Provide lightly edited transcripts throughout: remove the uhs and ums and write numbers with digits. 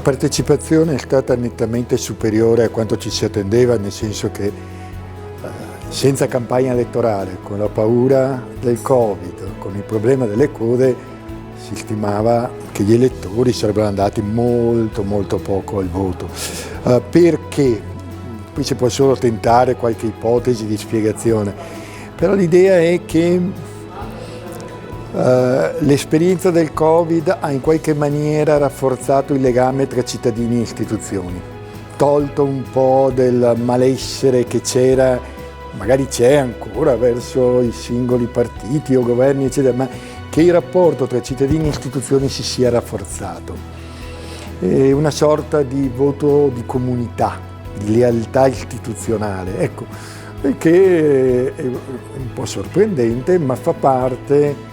partecipazione è stata nettamente superiore a quanto ci si attendeva, nel senso che senza campagna elettorale, con la paura del Covid, con il problema delle code, si stimava che gli elettori sarebbero andati molto poco al voto. Perché? Qui si può solo tentare qualche ipotesi di spiegazione, però l'idea è che l'esperienza del Covid ha in qualche maniera rafforzato il legame tra cittadini e istituzioni, tolto un po' del malessere che c'era, magari c'è ancora verso i singoli partiti o governi eccetera, ma che il rapporto tra cittadini e istituzioni si sia rafforzato. È una sorta di voto di comunità, di lealtà istituzionale, ecco, che è un po' sorprendente, ma fa parte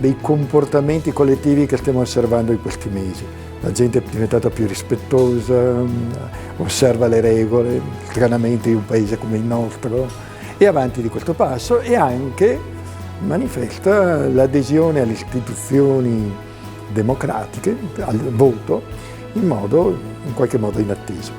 dei comportamenti collettivi che stiamo osservando in questi mesi. La gente è diventata più rispettosa, osserva le regole, stranamente in un paese come il nostro, è avanti di questo passo e anche manifesta l'adesione alle istituzioni democratiche, al voto, in qualche modo inatteso.